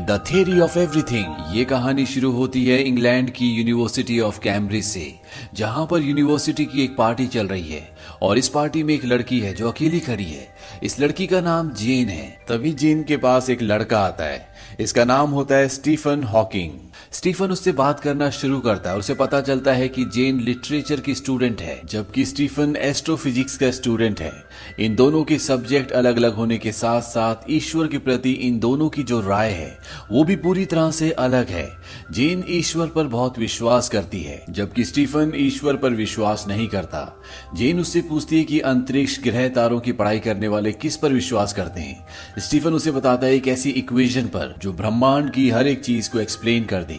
The theory of everything. ये कहानी शुरू होती है इंग्लैंड की यूनिवर्सिटी ऑफ कैम्ब्रिज से, जहां पर यूनिवर्सिटी की एक पार्टी चल रही है और इस पार्टी में एक लड़की है जो अकेली खड़ी है। इस लड़की का नाम जेन है। तभी जेन के पास एक लड़का आता है, इसका नाम होता है स्टीफन हॉकिंग। स्टीफन उससे बात करना शुरू करता है और उसे पता चलता है कि जेन लिटरेचर की स्टूडेंट है जबकि स्टीफन एस्ट्रोफिजिक्स का स्टूडेंट है। इन दोनों के सब्जेक्ट अलग अलग होने के साथ साथ ईश्वर के प्रति इन दोनों की जो राय है वो भी पूरी तरह से अलग है। जेन ईश्वर पर बहुत विश्वास करती है जबकि स्टीफन ईश्वर पर विश्वास नहीं करता। जेन उससे पूछती है कि अंतरिक्ष ग्रह तारों की पढ़ाई करने वाले किस पर विश्वास करते हैं। स्टीफन उसे बताता है एक ऐसी इक्वेशन पर जो ब्रह्मांड की हर एक चीज को एक्सप्लेन कर दे।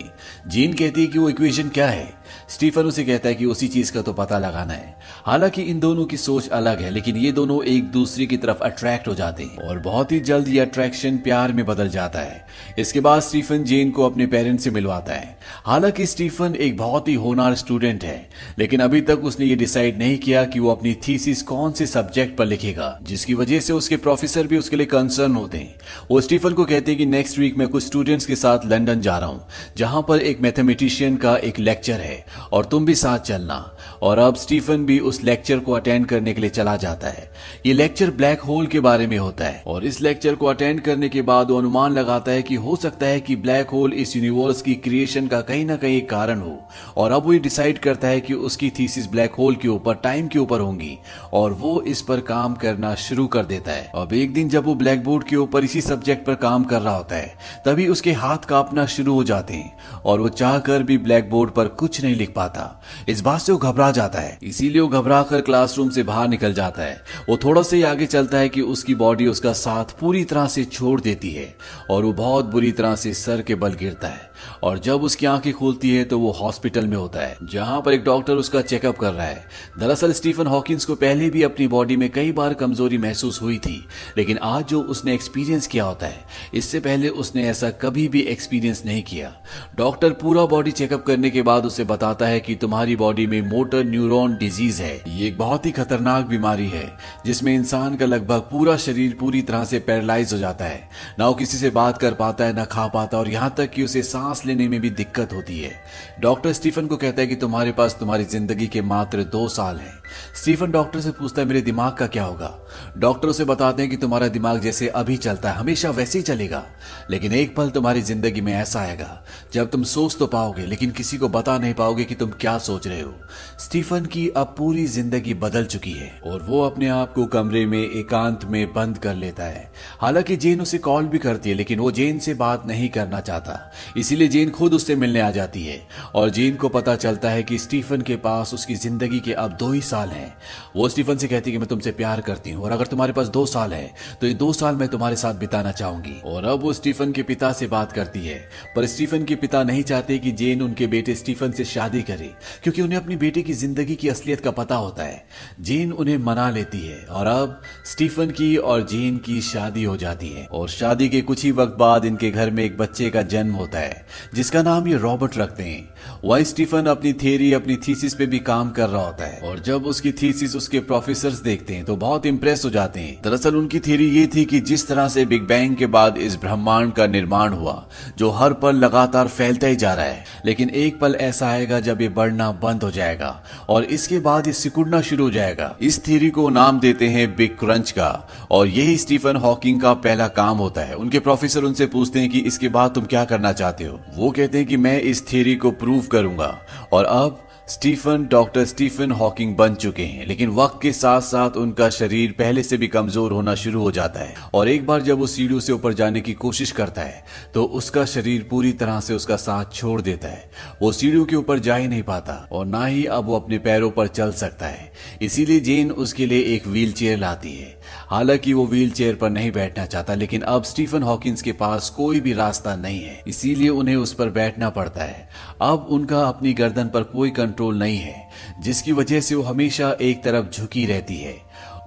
जेन कहती है कि वो इक्वेशन क्या है। स्टीफन उसे कहता है कि उसी चीज का तो पता लगाना है। हालांकि इन दोनों की सोच अलग है लेकिन ये दोनों एक दूसरे की तरफ अट्रैक्ट हो जाते हैं और बहुत ही जल्द ये अट्रैक्शन प्यार में बदल जाता है। इसके बाद स्टीफन जेन को अपने पेरेंट्स से मिलवाता है। हालांकि स्टीफन एक बहुत ही होनहार स्टूडेंट है लेकिन अभी तक उसने ये डिसाइड नहीं किया कि वो अपनी थीसिस कौन से सब्जेक्ट पर लिखेगा, जिसकी वजह से उसके प्रोफेसर भी उसके लिए कंसर्न होते हैं। वो स्टीफन को कहते हैं कि नेक्स्ट वीक मैं कुछ स्टूडेंट्स के साथ लंदन जा रहा हूँ जहां पर एक मैथमेटिशियन का एक लेक्चर है और तुम भी साथ चलना। और अब स्टीफन भी उस लेक्चर को अटेंड करने के लिए चला जाता है। ये लेक्चर ब्लैक होल के बारे में होता है और इस लेक्चर को अटेंड करने के बाद वो अनुमान लगाता है कि हो सकता है कि ब्लैक होल इस यूनिवर्स की क्रिएशन का कहीं ना कहीं कारण हो। और अब वो डिसाइड करता है कि उसकी थीसिस ब्लैक होल के ऊपर, टाइम के ऊपर होंगी और वो इस पर काम करना शुरू कर देता है। अब एक दिन जब वो ब्लैक बोर्ड के ऊपर इसी सब्जेक्ट पर काम कर रहा होता है तभी उसके हाथ कांपना शुरू हो जाते हैं और वो चाहकर भी ब्लैक बोर्ड पर कुछ नहीं लिख पाता। इस बात से वो घबरा जाता है, इसीलिए वो घबरा कर क्लासरूम से बाहर निकल जाता है। वो थोड़ा से आगे चलता है कि उसकी बॉडी उसका साथ पूरी तरह से छोड़ देती है और वो बहुत बुरी तरह से सर के बल गिरता है। और जब उसकी आंखें खुलती है तो वो हॉस्पिटल में होता है जहां पर एक डॉक्टर उसका चेकअप कर रहा है। दरअसल स्टीफन हॉकिंस को पहले भी अपनी बॉडी में कई बार कमजोरी महसूस हुई थी लेकिन आज जो उसने एक्सपीरियंस किया होता है इससे पहले उसने ऐसा कभी भी एक्सपीरियंस नहीं किया। डॉक्टर पूरा बॉडी चेकअप करने के बाद उसे बताता है कि तुम्हारी बॉडी में मोटर न्यूरॉन डिजीज है। ये एक बहुत ही खतरनाक बीमारी है जिसमें इंसान का लगभग पूरा शरीर पूरी तरह से पैरालाइज हो जाता है। ना वो किसी से बात कर पाता है, ना खा पाता और यहाँ तक कि उसे सांस लेने में भी दिक्कत होती है। डॉक्टर स्टीफन को कहता है कि तुम्हारे पास तुम्हारी जिंदगी के मात्र 2 साल हैं। स्टीफन डॉक्टर से पूछता है मेरे दिमाग का क्या होगा। डॉक्टर उसे बताते हैं कि तुम्हारा दिमाग जैसे अभी चलता है हमेशा वैसे ही चलेगा, लेकिन एक पल तुम्हारी जिंदगी में ऐसा आएगा जब तुम सोच तो पाओगे लेकिन किसी को बता नहीं पाओगे कि तुम क्या सोच रहे हो। स्टीफन की अब पूरी जिंदगी बदल चुकी है और वो अपने आप को कमरे में एकांत में बंद कर लेता है। हालांकि जेन उसे कॉल भी करती है लेकिन वो जेन से बात नहीं करना चाहता, इसीलिए जेन खुद उससे मिलने आ जाती है। और जेन को पता चलता है कि स्टीफन के पास उसकी जिंदगी के अब 2 ही साल हैं। वो स्टीफन से कहती है कि मैं तुमसे प्यार करती हूँ और अगर तुम्हारे पास 2 साल है तो ये 2 साल मैं तुम्हारे साथ बिताना चाहूंगी। और अब वो स्टीफन के पिता से बात करती है पर स्टीफन के पिता नहीं चाहते कि जेन उनके बेटे स्टीफन से शादी करे क्योंकि उन्हें अपनी बेटी की जिंदगी की असलियत का पता होता है। जेन उन्हें मना लेती है और अब स्टीफन की और जेन की शादी हो जाती है और शादी के कुछ ही वक्त बाद इनके घर में एक बच्चे का जन्म होता है जिसका नाम ये रॉबर्ट रखते हैं। वही स्टीफन अपनी थीसिस पे भी काम कर रहा होता है और जब उसकी थीसिस उसके प्रोफेसर्स देखते हैं तो बहुत इंप्रेस हो जाते हैं। दरअसल उनकी थ्योरी ये थी कि जिस तरह से बिग बैंग के बाद इस ब्रह्मांड का निर्माण हुआ जो हर पल लगातार फैलता ही जा रहा है, लेकिन एक पल ऐसा आएगा जब ये बढ़ना बंद हो जाएगा और इसके बाद ये सिकुड़ना शुरू हो जाएगा। इस थ्योरी को नाम देते हैं बिग क्रंच का और यही स्टीफन हॉकिंग का पहला काम होता है। उनके प्रोफेसर उनसे पूछते हैं कि इसके बाद तुम क्या करना चाहते हो। वो कहते हैं कि मैं इस थ्योरी को प्रूव करूंगा। और अब स्टीफन डॉक्टर स्टीफन हॉकिंग बन चुके हैं लेकिन वक्त के साथ साथ उनका शरीर पहले से भी कमजोर होना शुरू हो जाता है और एक बार जब वो सीढ़ियों से ऊपर जाने की कोशिश करता है तो उसका शरीर पूरी तरह से उसका साथ छोड़ देता है। वो सीढ़ियों के ऊपर जा ही नहीं पाता और ना ही अब वो अपने पैरों पर चल सकता है। इसीलिए जेन उसके लिए एक व्हील चेयर लाती है। हालांकि वो व्हील चेयर पर नहीं बैठना चाहता लेकिन अब स्टीफन हॉकिंस के पास कोई भी रास्ता नहीं है, इसीलिए उन्हें उस पर बैठना पड़ता है। अब उनका अपनी गर्दन पर कोई कंट्रोल नहीं है जिसकी वजह से वो हमेशा एक तरफ झुकी रहती है।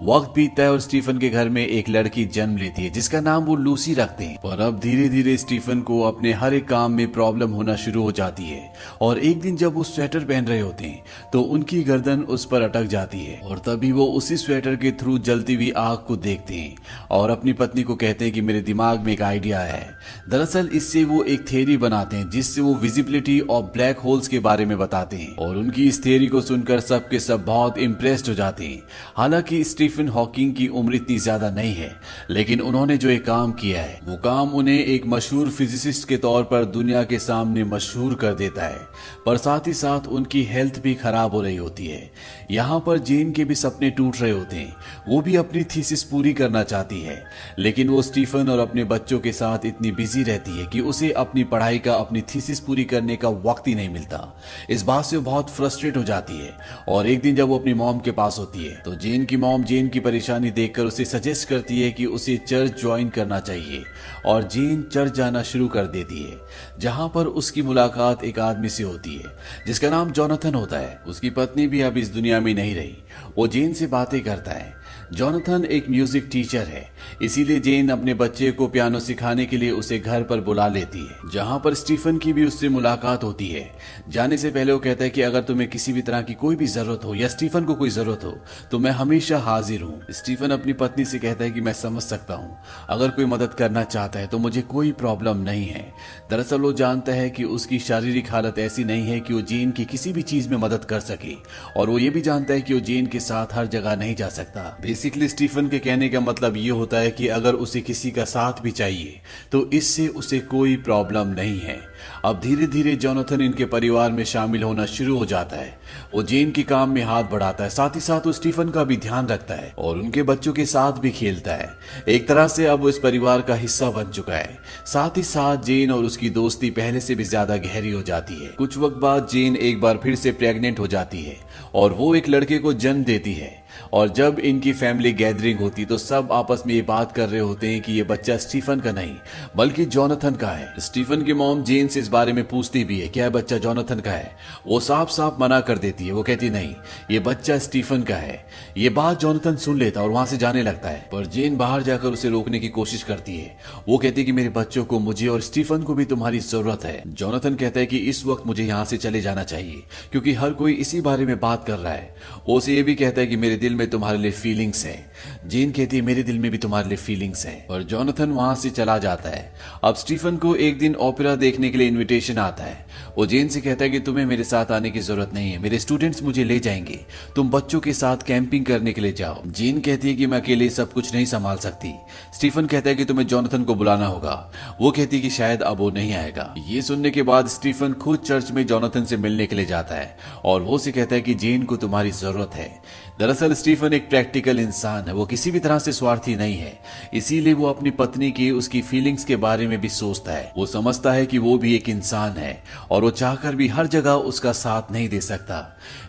वक्त बीतता है और स्टीफन के घर में एक लड़की जन्म लेती है जिसका नाम वो लूसी रखते हैं। पर अब धीरे धीरे स्टीफन को अपने हर एक काम में प्रॉब्लम होना शुरू हो जाती है और एक दिन जब वो स्वेटर पहन रहे होते हैं तो उनकी गर्दन उस पर अटक जाती है और तभी वो उसी स्वेटर के थ्रू जलती हुई आग को देखते हैं और अपनी पत्नी को कहते हैं कि मेरे दिमाग में एक आइडिया है। दरअसल इससे वो एक थ्योरी बनाते हैं जिससे वो विजिबिलिटी और ब्लैक होल्स के बारे में बताते हैं और उनकी इस थ्योरी को सुनकर सब के सब बहुत इम्प्रेस्ड हो जाते हैं। हालांकि स्टीफन हॉकिंग की उम्र इतनी ज्यादा नहीं है, लेकिन उन्होंने जो एक काम किया है वो काम उन्हें एक मशहूर फिजिसिस्ट के तौर पर दुनिया के सामने मशहूर कर देता है। पर साथ ही साथ उनकी हेल्थ भी खराब हो रही होती है। यहाँ पर जेन के भी सपने टूट रहे होते हैं, वो भी अपनी थीसिस पूरी करना चाहती है, लेकिन वो स्टीफन और अपने बच्चों के साथ इतनी बिजी रहती है कि उसे अपनी पढ़ाई का, अपनी थीसिस पूरी करने का वक्त ही नहीं मिलता। इस बात से वो बहुत फ्रस्ट्रेट हो जाती है और एक दिन जब वो अपनी मॉम के पास होती है तो जेन की मॉम जेन की परेशानी देखकर उसे सजेस्ट करती है कि उसे चर्च ज्वाइन करना चाहिए और जेन चर्च जाना शुरू कर देती है, जहां पर उसकी मुलाकात एक आदमी से होती है जिसका नाम जोनाथन होता है। उसकी पत्नी भी अब इस दुनिया में नहीं रही। वो जेन से बातें करता है। जोनाथन एक म्यूजिक टीचर है, इसीलिए जेन अपने बच्चे को पियानो सिखाने के लिए उसे घर पर बुला लेती है, जहां पर स्टीफन की भी उससे मुलाकात होती है। जाने से पहले वो कहता है कि अगर तुम्हें किसी भी तरह की कोई भी जरूरत हो या स्टीफन को कोई जरूरत हो तो मैं हमेशा हाजिर हूँ। स्टीफन अपनी पत्नी से कहता है कि मैं समझ सकता हूँ, अगर कोई मदद करना चाहता है तो मुझे कोई प्रॉब्लम नहीं है। दरअसल वो जानता है कि उसकी शारीरिक हालत ऐसी नहीं है कि वो जेन की किसी भी चीज में मदद कर सके और वो ये भी जानता है कि वो जेन के साथ हर जगह नहीं जा सकता। बेसिकली स्टीफन के कहने का मतलब ये होता है कि अगर उसे किसी का साथ भी चाहिए तो इससे उसे कोई प्रॉब्लम नहीं है। अब धीरे धीरे जोनाथन इनके परिवार में शामिल होना शुरू हो जाता है। वो जेन के काम में हाथ बढ़ाता है, साथ ही साथ वो स्टीफन का भी ध्यान रखता है और उनके बच्चों के साथ भी खेलता है। एक तरह से अब वो इस परिवार का हिस्सा बन चुका है। साथ ही साथ जेन और उसकी दोस्ती पहले से भी ज्यादा गहरी हो जाती है। कुछ वक्त बाद जेन एक बार फिर से प्रेग्नेंट हो जाती है और वो एक लड़के को जन्म देती है और जब इनकी फैमिली गैदरिंग होती तो सब आपस में ये बात कर रहे होते हैं कि ये बच्चा स्टीफन का नहीं बल्कि जोनाथन का है। स्टीफन की मॉम जेन से इस बारे में पूछती भी है क्या बच्चा जोनाथन का है। वो साफ साफ मना कर देती है। वो कहती नहीं, ये बच्चा स्टीफन का है। ये बात जोनाथन सुन लेता और वहां से जाने लगता है, पर जेन बाहर जाकर उसे रोकने की कोशिश करती है। वो कहती है कि मेरे बच्चों को, मुझे और स्टीफन को भी तुम्हारी जरूरत है। जोनाथन कहता है कि इस वक्त मुझे यहाँ से चले जाना चाहिए क्योंकि हर कोई इसी बारे में बात कर रहा है। वो उसे ये भी कहता है कि मेरे दिल में तुम्हारे लिए फीलिंग्स है। जेन कहती है मेरे दिल में भी तुम्हारे लिए फीलिंग्स है और जोनाथन वहां से चला जाता है। अब स्टीफन को एक दिन ओपेरा देखने के लिए इनविटेशन आता है। वो जेन से कहता है कि तुम्हें मेरे साथ आने की जरूरत नहीं है, मेरे स्टूडेंट्स मुझे ले जाएंगे, तुम बच्चों के साथ कैंपिंग करने के लिए जाओ। जेन कहती है कि मैं अकेले सब कुछ नहीं संभाल सकती। स्टीफन कहता है कि तुम्हें जोनाथन को बुलाना होगा। वो कहती है कि शायद अब वो नहीं आएगा। ये सुनने के बाद स्टीफन खुद चर्च में जोनाथन से मिलने के लिए जाता है और वो से कहता है कि जेन को तुम्हारी जरूरत है। दरअसल स्टीफन एक प्रैक्टिकल इंसान है, वो किसी भी तरह से स्वार्थी नहीं है, इसीलिए वो अपनी पत्नी की, उसकी फीलिंग्स के बारे में भी सोचता है। वो समझता है कि वो भी एक इंसान है और वो चाहकर भी हर जगह उसका साथ नहीं दे सकता।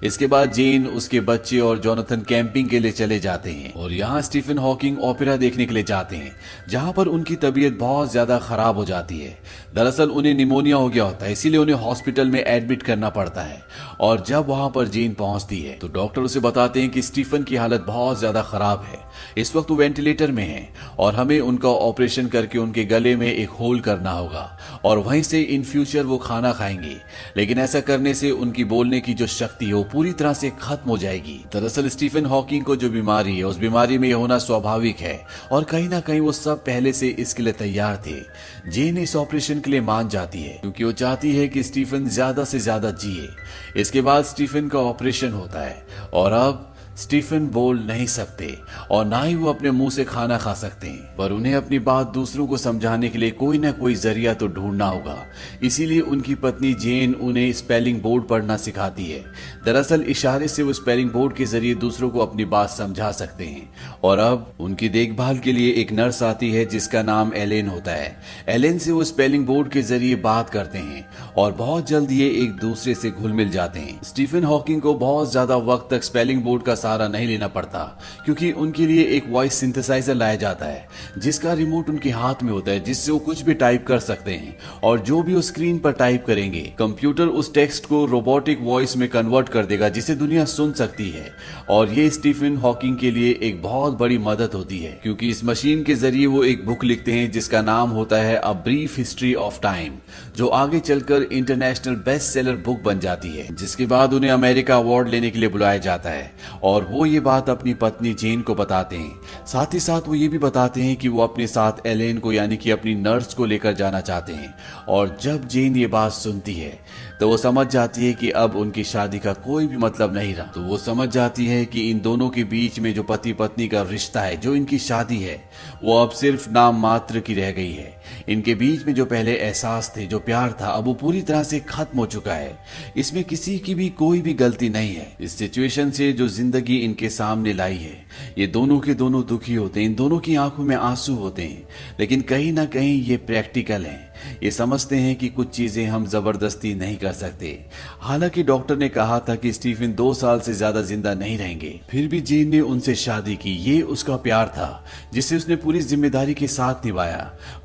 इसके बाद जेन, उसके बच्चे और जोनाथन कैंपिंग के लिए चले जाते हैं और यहाँ स्टीफन हॉकिंग ओपेरा देखने के लिए जाते हैं, जहाँ पर उनकी तबीयत बहुत ज्यादा खराब हो जाती है। दरअसल उन्हें निमोनिया हो गया होता है, इसीलिए उन्हें हॉस्पिटल में एडमिट करना पड़ता है और जब वहां पर जेन पहुंचती है तो डॉक्टर उसे बताते हैं कि स्टीफन की हालत बहुत ज्यादा खराब है। इस वक्त वो वेंटिलेटर में है और हमें उनका ऑपरेशन करके उनके गले में एक होल करना होगा और वहीं से इन फ्यूचर वो खाना खाएंगे, लेकिन ऐसा करने से उनकी बोलने की जो शक्ति है वो पूरी तरह से खत्म हो जाएगी। दरअसल स्टीफन हॉकिंग को जो बीमारी है उस बीमारी में यह होना स्वाभाविक है और कहीं ना कहीं वो सब पहले से इसके लिए तैयार थे। जेन इस ऑपरेशन के लिए मान जाती है क्योंकि वो चाहती है कि स्टीफन ज्यादा से ज्यादा जिए। इसके बाद स्टीफन का ऑपरेशन होता है और अब स्टीफन बोल नहीं सकते और ना ही वो अपने मुंह से खाना खा सकते हैं, पर उन्हें अपनी बात दूसरों को समझाने के लिए कोई ना कोई जरिया तो ढूंढना होगा। इसीलिए उनकी पत्नी जेन उन्हें स्पेलिंग बोर्ड पढ़ना सिखाती है। दरअसल इशारे से वो स्पेलिंग बोर्ड के जरिए दूसरों को अपनी बात समझा सकते हैं और अब उनकी देखभाल के लिए एक नर्स आती है जिसका नाम एलेन होता है। एलेन से वो स्पेलिंग बोर्ड के जरिए बात करते हैं और बहुत जल्द ये एक दूसरे से घुल मिल जाते हैं। स्टीफन हॉकिंग को बहुत ज्यादा वक्त तक स्पेलिंग बोर्ड का सहारा नहीं लेना पड़ता, क्योंकि उनके लिए एक वॉइस सिंथेसाइजर लाया जाता है जिसका रिमोट उनके हाथ में होता है, जिससे वो कुछ भी टाइप कर सकते हैं और जो भी वो स्क्रीन पर टाइप करेंगे कंप्यूटर उस टेक्स्ट को रोबोटिक वॉइस में कन्वर्ट कर देगा जिसे दुनिया सुन सकती है। और ये स्टीफन हॉकिंग के लिए एक बहुत बड़ी मदद होती है, क्योंकि इस मशीन के जरिए वो एक बुक लिखते हैं जिसका नाम होता है a brief history of time, जो आगे चलकर इंटरनेशनल बेस्ट सेलर बुक बन जाती है, जिसके बाद उन्हें अमेरिका अवार्ड लेने के लिए बुलाया जाता है। और वो ये बात अपनी पत्नी जेन को बताते हैं। साथ ही साथ वो ये भी बताते हैं कि वो अपने साथ एलेन को यानी कि अपनी नर्स को लेकर जाना चाहते हैं। और जब जेन ये बात सुनती है तो वो समझ जाती है कि अब उनकी शादी का कोई भी मतलब नहीं रहा। तो वो समझ जाती है कि इन दोनों के बीच में जो पति पत्नी का रिश्ता है, जो इनकी शादी है, वो अब सिर्फ नाम मात्र की रह गई है। इनके बीच में जो पहले एहसास थे, जो प्यार था, अब वो पूरी तरह से खत्म हो चुका है। इसमें किसी की भी कोई भी गलती नहीं है। इस सिचुएशन से जो जिंदगी इनके सामने लाई है, ये दोनों के दोनों दुखी होते हैं, इन दोनों की आंखों में आंसू होते हैं, लेकिन कहीं ना कहीं ये प्रैक्टिकल है। ये समझते हैं कि कुछ चीजें हम जबरदस्ती नहीं कर सकते। हालांकि डॉक्टर ने कहा था कि स्टीफन 2 साल से ज्यादा जिंदा नहीं रहेंगे, फिर भी जेन ने उनसे शादी की। ये उसका प्यार था जिसे उसने पूरी जिम्मेदारी के साथ निभाया।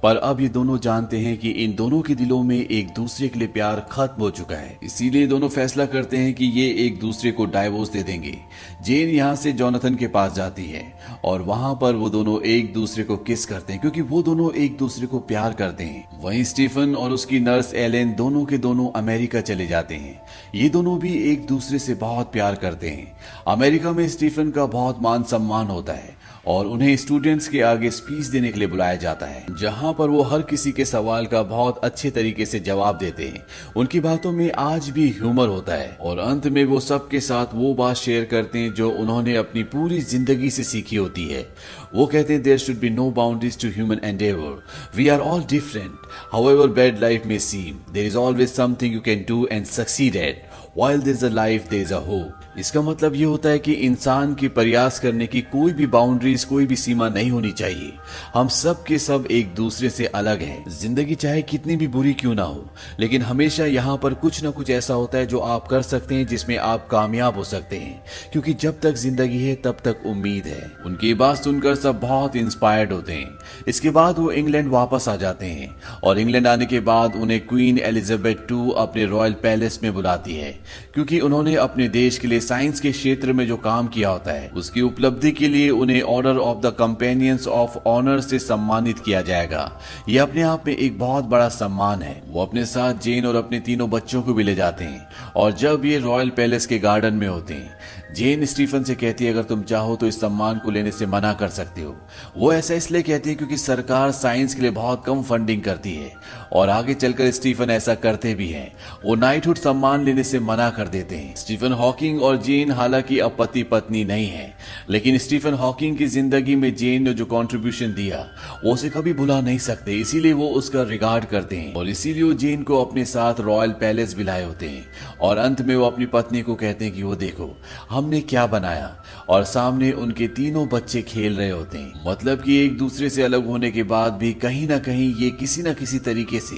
पर अब ये दोनों जानते हैं कि इन दोनों के दिलों में एक दूसरे के लिए प्यार खत्म हो चुका है। इसीलिए दोनों फैसला करते हैं कि ये एक दूसरे को डाइवोर्स दे देंगे। जेन यहाँ से जोनाथन के पास जाती है और वहां पर वो दोनों एक दूसरे को किस करते हैं, क्योंकि वो दोनों एक दूसरे को प्यार करते हैं। वहीं स्टीफन और उसकी नर्स एलेन दोनों के दोनों अमेरिका चले जाते हैं। ये दोनों भी एक दूसरे से बहुत प्यार करते हैं। अमेरिका में स्टीफन का बहुत मान सम्मान होता है और उन्हें स्टूडेंट्स के आगे स्पीच देने के लिए बुलाया जाता है, जहां पर वो हर किसी के सवाल का बहुत अच्छे तरीके से जवाब देते हैं। उनकी बातों में आज भी ह्यूमर होता है और अंत में वो सबके साथ वो बात शेयर करते हैं जो उन्होंने अपनी पूरी जिंदगी से सीखी होती है। वो कहते हैं, there should be no boundaries to human endeavour, we are all different, however bad life may seem, there is always something you can do and succeed at, while there is a life there is a hope। इसका मतलब ये होता है कि इंसान की प्रयास करने की कोई भी बाउंड्रीज, कोई भी सीमा नहीं होनी चाहिए। हम सब के सब एक दूसरे से अलग हैं। जिंदगी चाहे कितनी भी बुरी क्यों ना हो, लेकिन हमेशा यहाँ पर कुछ ना कुछ ऐसा होता है जो आप कर सकते हैं, जिसमें आप कामयाब हो सकते हैं, क्योंकि जब तक जिंदगी है तब तक उम्मीद है। उनकी बात सुनकर सब बहुत इंस्पायर्ड होते हैं। इसके बाद वो इंग्लैंड वापस आ जाते हैं और इंग्लैंड आने के बाद उन्हें क्वीन एलिजाबेथ II अपने रॉयल पैलेस में बुलाती है, क्योंकि उन्होंने अपने देश के लिए साइंस के क्षेत्र में जो काम किया होता है उसकी उपलब्धि के लिए उन्हें order of the companions of honour से सम्मानित किया जाएगा। यह अपने आप में एक बहुत बड़ा सम्मान है। वो अपने साथ जेन और अपने तीनों बच्चों को भी ले जाते हैं और जब ये रॉयल पैलेस के गार्डन में होते हैं, जेन स्टीफन से कहती है, अगर तुम चाहो तो इस सम्मान को लेने से मना कर सकते हो। वो ऐसा इसलिए कहती है क्योंकि सरकार साइंस के लिए बहुत कम फंडिंग करती है और आगे चलकर स्टीफन ऐसा करते भी हैं। वो नाइटहुड सम्मान लेने से मना कर देते हैं। स्टीफन हॉकिंग और जेन हालांकि अब पति पत्नी नहीं है, लेकिन स्टीफन हॉकिंग की जिंदगी में जेन ने जो कंट्रीब्यूशन दिया वो उसे कभी भुला नहीं सकते, इसीलिए वो उसका रिगार्ड करते हैं और इसीलिए वो जेन को अपने साथ रॉयल पैलेस भी लाए होते हैं। और अंत में वो अपनी पत्नी को कहते हैं कि वो देखो हमने क्या बनाया, और सामने उनके तीनों बच्चे खेल रहे होते हैं। मतलब कि एक दूसरे से अलग होने के बाद भी कहीं ना कहीं ये किसी ना किसी तरीके से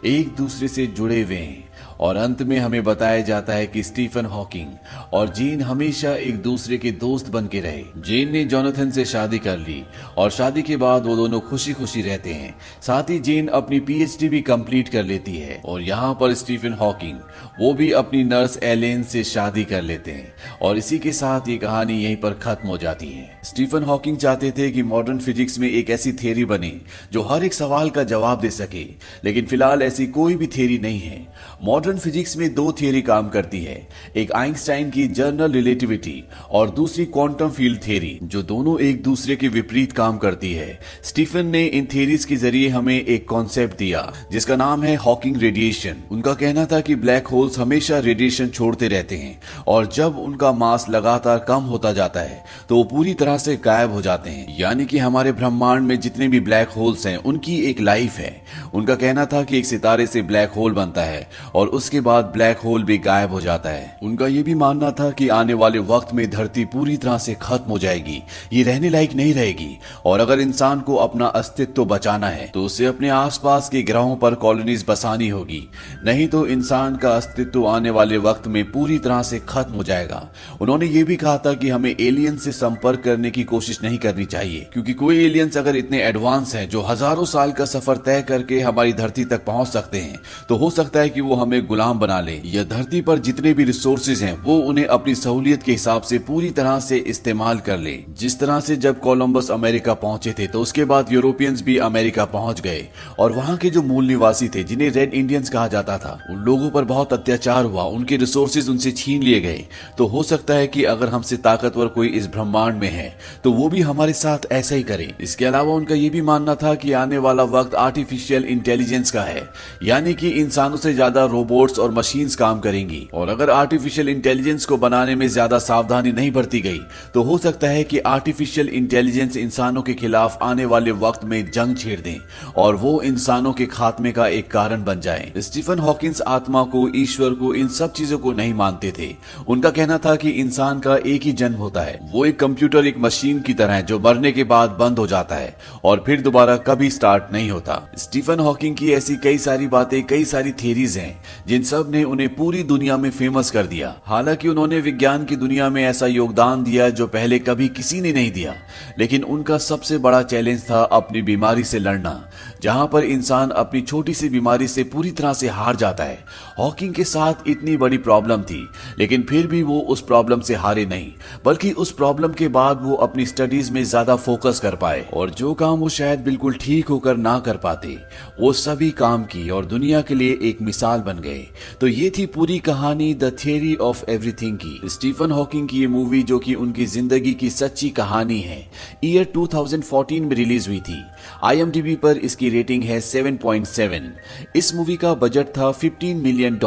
एक दूसरे से जुड़े हुए हैं। और अंत में हमें बताया जाता है कि स्टीफन हॉकिंग और जेन हमेशा एक दूसरे के दोस्त बन के रहे। जेन ने जोनाथन से शादी कर ली और शादी के बाद वो दोनों खुशी खुशी रहते हैं। साथ ही जेन अपनी PhD भी कंप्लीट कर लेती है और यहाँ पर स्टीफन हॉकिंग वो भी अपनी नर्स एलेन से शादी कर लेते हैं और इसी के साथ ये कहानी यहीं पर खत्म हो जाती है। स्टीफन हॉकिंग चाहते थे कि मॉडर्न फिजिक्स में एक ऐसी थ्योरी बने जो हर एक सवाल का जवाब दे सके, लेकिन फिलहाल ऐसी कोई भी थ्योरी नहीं है। मॉडर्न फिजिक्स में 2 थ्योरी काम करती है, एक आइंस्टाइन की जनरल रिलेटिविटी और दूसरी क्वांटम फील्ड थ्योरी, जो दोनों एक दूसरे के विपरीत काम करती है। स्टीफन ने इन थ्योरीज के जरिए हमें एक कॉन्सेप्ट दिया जिसका नाम है हॉकिंग रेडिएशन। उनका कहना था कि ब्लैक होल्स हमेशा रेडिएशन छोड़ते रहते हैं और जब उनका मास लगातार कम होता जाता है तो वो पूरी तरह से गायब हो जाते हैं। यानी कि हमारे ब्रह्मांड में जितने भी ब्लैक होल्स हैं उनकी एक लाइफ है। उनका कहना था कि एक सितारे से ब्लैक होल बनता है और उसके बाद ब्लैक होल भी गायब हो जाता है। उनका ये भी मानना था कि आने वाले वक्त में धरती पूरी तरह से खत्म हो जाएगी, ये रहने लायक नहीं रहेगी, और अगर इंसान को अपना अस्तित्व बचाना है तो उसे अपने आसपास के ग्रहों पर कॉलोनीज बसानी होगी, नहीं तो इंसान का अस्तित्व आने वाले वक्त में पूरी तरह से खत्म हो जाएगा। उन्होंने ये भी कहा था कि हमें एलियन से संपर्क करने की कोशिश नहीं करनी चाहिए, क्योंकि कोई एलियंस अगर इतने एडवांस हैं जो हजारों साल का सफर तय करके हमारी धरती तक पहुंच सकते हैं, तो हो सकता है कि वो हमें गुलाम बना ले या धरती पर जितने भी रिसोर्सेज हैं वो उन्हें अपनी सहूलियत के हिसाब से पूरी तरह से इस्तेमाल कर ले। जिस तरह से जब कोलंबस अमेरिका पहुंचे थे तो उसके बाद यूरोपियंस भी अमेरिका पहुंच गए, और वहां के जो मूल निवासी थे जिन्हें रेड इंडियंस कहा जाता था, उन लोगों पर बहुत अत्याचार हुआ, उनके रिसोर्सेज उनसे छीन लिए गए। तो हो सकता है कि अगर हमसे ताकतवर कोई इस ब्रह्मांड में है तो वो भी हमारे साथ ऐसा ही करे। इसके अलावा उनका ये भी मानना था कि आने वाला वक्त आर्टिफिशियल इंटेलिजेंस का है, यानी कि इंसानों से ज्यादा रोबोट्स और मशीन्स काम करेंगी, और अगर आर्टिफिशियल इंटेलिजेंस को बनाने में ज्यादा सावधानी नहीं बरती गई तो हो सकता है कि आर्टिफिशियल इंटेलिजेंस इंसानों के खिलाफ आने वाले वक्त में जंग छेड़ दें और वो इंसानों के खात्मे का एक कारण बन जाए। स्टीफन हॉकिंस आत्मा को, ईश्वर को, इन सब चीजों को नहीं मानते थे। उनका कहना था कि इंसान का एक ही जन्म होता है, वो एक कंप्यूटर, एक मशीन की तरह है जो मरने के बाद बंद हो जाता है और फिर दोबारा कभी स्टार्ट नहीं होता। स्टीफन हॉकिंग की ऐसी कई सारी बातें, कई सारी थियरीज हैं जिन सब ने उन्हें पूरी दुनिया में फेमस कर दिया। हालांकि उन्होंने विज्ञान की दुनिया में ऐसा योगदान दिया जो पहले कभी किसी ने नहीं दिया, लेकिन उनका सबसे बड़ा चैलेंज था अपनी बीमारी से लड़ना, जहां पर इंसान अपनी छोटी सी बीमारी से पूरी तरह से हार जाता है। हॉकिंग के साथ इतनी बड़ी प्रॉब्लम थी, लेकिन फिर भी वो उस प्रॉब्लम से हारे नहीं, बल्कि उस प्रॉब्लम के बाद वो अपनी स्टडीज में ज्यादा फोकस कर पाए, और जो काम वो शायद बिल्कुल ठीक होकर ना कर पाते वो सभी काम की और दुनिया के लिए एक मिसाल बन गए। तो ये थी पूरी कहानी द थियरी ऑफ एवरीथिंग की। स्टीफन हॉकिंग की ये मूवी, जो कि उनकी जिंदगी की सच्ची कहानी है, ईयर 2014 में रिलीज हुई थी। IMDb पर इसकी रेटिंग है 7.7। इस मूवी का बजट था $15 मिलियन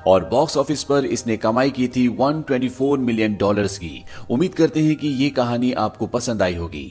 और बॉक्स ऑफिस पर इसने कमाई की थी $124 मिलियन की। उम्मीद करते हैं कि ये कहानी आपको पसंद आई होगी।